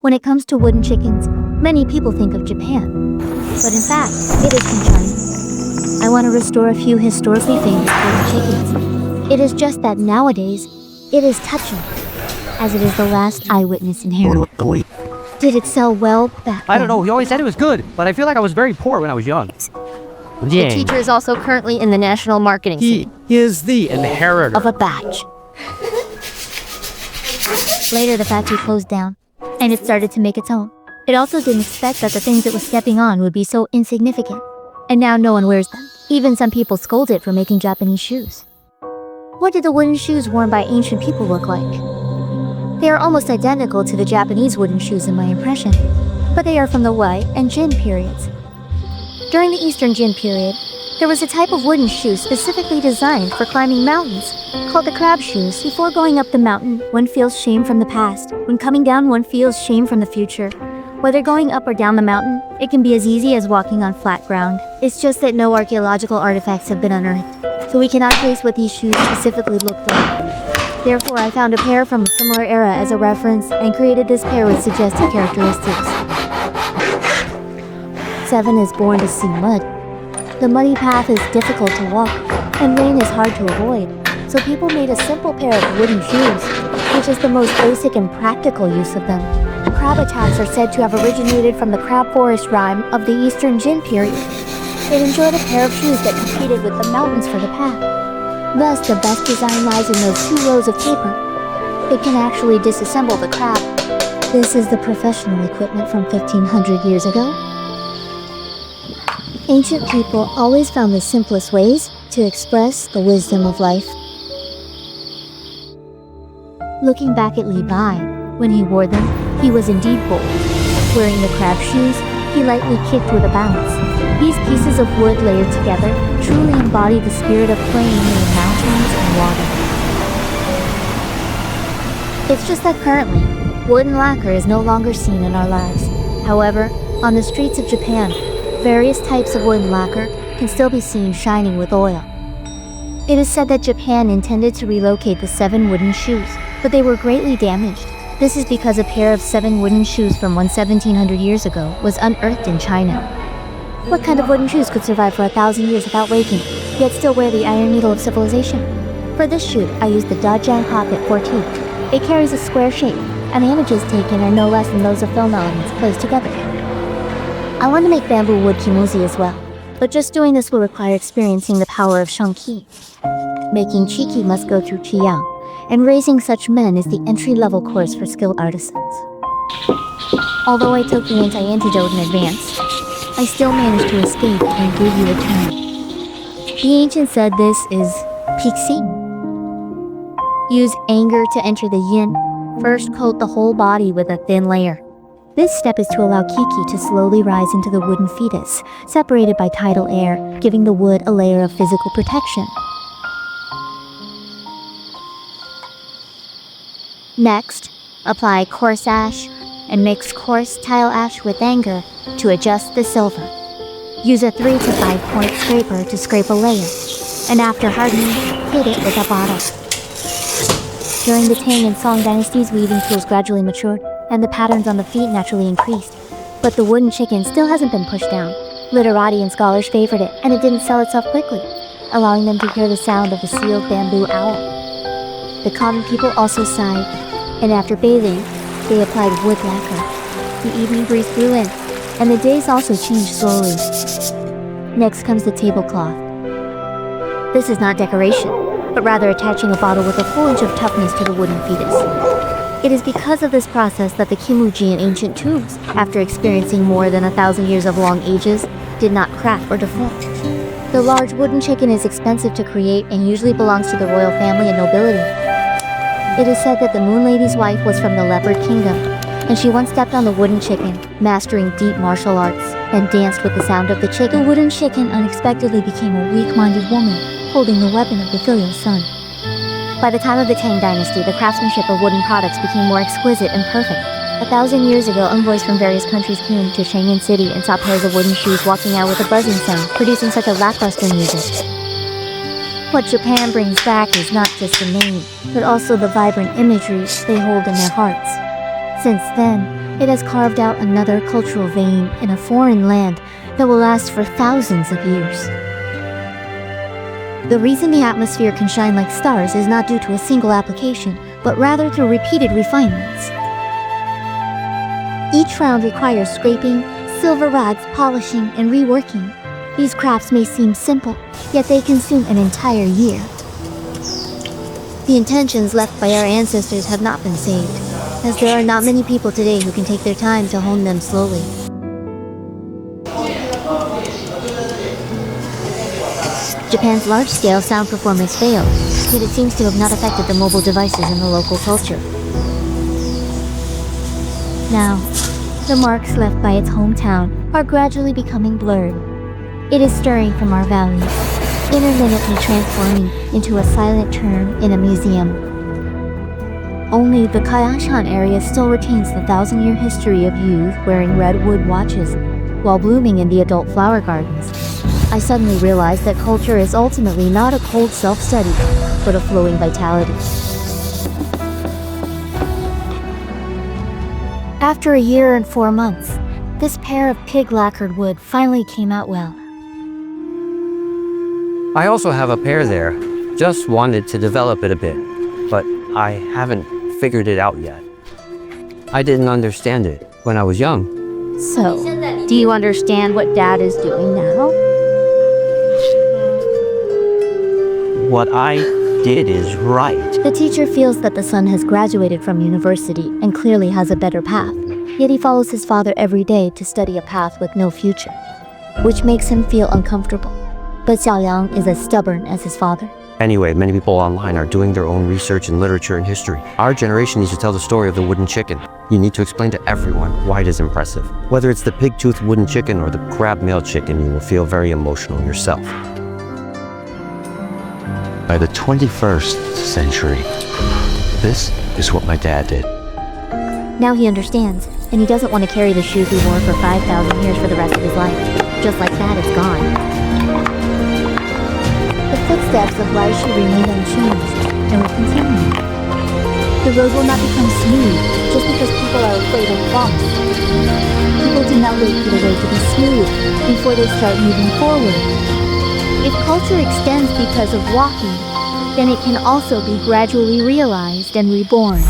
When it comes to wooden chickens, many people think of Japan, but in fact, it is from China. I want to restore a few historically famous wooden chickens. It is just that nowadays, it is touching, as it is the last eyewitness inherit. Did it sell well back then? I don't know, he always said it was good, but I feel like I was very poor when I was young. The teacher is also currently in the national marketing scene. He is the inheritor of a batch. Later, the factory closed down, and it started to make its own. It also didn't expect that the things it was stepping on would be so insignificant, and now no one wears them. Even some people scold it for making Japanese shoes. What did the wooden shoes worn by ancient people look like? They are almost identical to the Japanese wooden shoes in my impression, but they are from the Wei and Jin periods. During the Eastern Jin period, there was a type of wooden shoe specifically designed for climbing mountains, called the crab shoes. Before going up the mountain, one feels shame from the past. When coming down, one feels shame from the future. Whether going up or down the mountain, it can be as easy as walking on flat ground. It's just that no archaeological artifacts have been unearthed, so we cannot trace what these shoes specifically looked like. Therefore, I found a pair from a similar era as a reference and created this pair with suggested characteristics. 7 is born to see mud. The muddy path is difficult to walk, and rain is hard to avoid, so people made a simple pair of wooden shoes, which is the most basic and practical use of them. Crab attacks are said to have originated from the crab forest rime of the Eastern Jin period. They enjoyed a pair of shoes that competed with the mountains for the path. Thus, the best design lies in those 2 rows of taper. It can actually disassemble the crab. This is the professional equipment from 1500 years ago. Ancient people always found the simplest ways to express the wisdom of life. Looking back at Levi, when he wore them, he was indeed bold. Wearing the crab shoes, he lightly kicked with a bounce. These pieces of wood layered together truly embody the spirit of playing in the mountains and water. It's just that currently, wooden lacquer is no longer seen in our lives. However, on the streets of Japan, various types of wooden lacquer can still be seen shining with oil. It is said that Japan intended to relocate the 7 wooden shoes, but they were greatly damaged. This is because a pair of 7 wooden shoes from 1700 years ago was unearthed in China. What kind of wooden shoes could survive for 1,000 years without waking, yet still wear the iron needle of civilization? For this shoot, I used the Dajang Pocket 14. It carries a square shape, and the images taken are no less than those of film elements placed together. I want to make bamboo wood kimuzi as well, but just doing this will require experiencing the power of Xiangji. Making chiki must go through Qiyang, and raising such men is the entry-level course for skilled artisans. Although I took the anti-antidote in advance, I still managed to escape and gave you a turn. The ancients said this is pixie. Use anger to enter the yin. First coat the whole body with a thin layer. This step is to allow Kiki to slowly rise into the wooden fetus, separated by tidal air, giving the wood a layer of physical protection. Next, apply coarse ash and mix coarse tile ash with anger to adjust the silver. Use a 3 to 5 point scraper to scrape a layer, and after hardening, hit it with a bottle. During the Tang and Song dynasties, weaving tools gradually matured, and the patterns on the feet naturally increased. But the wooden chicken still hasn't been pushed down. Literati and scholars favored it, and it didn't sell itself quickly, allowing them to hear the sound of the sealed bamboo owl. The common people also sighed, and after bathing, they applied wood lacquer. The evening breeze blew in, and the days also changed slowly. Next comes the tablecloth. This is not decoration, but rather attaching a bottle with a full inch of toughness to the wooden fetus. It is because of this process that the kimuji in ancient tombs, after experiencing more than 1,000 years of long ages, did not crack or deform. The large wooden chicken is expensive to create and usually belongs to the royal family and nobility. It is said that the Moon Lady's wife was from the Leopard Kingdom, and she once stepped on the wooden chicken, mastering deep martial arts, and danced with the sound of the chicken. The wooden chicken unexpectedly became a weak-minded woman, holding the weapon of the filial son. By the time of the Tang dynasty, the craftsmanship of wooden products became more exquisite and perfect. 1,000 years ago, envoys from various countries came to Chang'an City and saw pairs of wooden shoes walking out with a buzzing sound, producing such a lackluster music. What Japan brings back is not just the name, but also the vibrant imagery they hold in their hearts. Since then, It has carved out another cultural vein in a foreign land that will last for thousands of years. The reason the atmosphere can shine like stars is not due to a single application, but rather through repeated refinements. Each round requires scraping, silver rags, polishing, and reworking. These crafts may seem simple, yet they consume an entire year. The intentions left by our ancestors have not been saved, as there are not many people today who can take their time to hone them slowly. Japan's large-scale sound performance failed, yet it seems to have not affected the mobile devices in the local culture. Now, the marks left by its hometown are gradually becoming blurred. It is stirring from our valleys, intermittently transforming into a silent term in a museum. Only the Kayashan area still retains the 1,000-year history of youth wearing redwood watches while blooming in the adult flower gardens. I suddenly realized that culture is ultimately not a cold self-study, but a flowing vitality. After a year and 4 months, this pair of pig lacquered wood finally came out well. I also have a pair there. Just wanted to develop it a bit, but I haven't figured it out yet. I didn't understand it when I was young. So, do you understand what Dad is doing now? What I did is right. The teacher feels that the son has graduated from university and clearly has a better path, yet he follows his father every day to study a path with no future, which makes him feel uncomfortable. But Xiaoyang is as stubborn as his father. Anyway, many people online are doing their own research in literature and history. Our generation needs to tell the story of the wooden chicken. You need to explain to everyone why it is impressive. Whether it's the pig-toothed wooden chicken or the crab-mailed chicken, you will feel very emotional yourself. By the 21st century, this is what my dad did. Now he understands, and he doesn't want to carry the shoes he wore for 5,000 years for the rest of his life. Just like that, it's gone. The footsteps of Laishi remain unchanged, and will continue. The road will not become smooth just because people are afraid of bumps. People do not wait for the road to be smooth before they start moving forward. If culture extends because of walking, then it can also be gradually realized and reborn.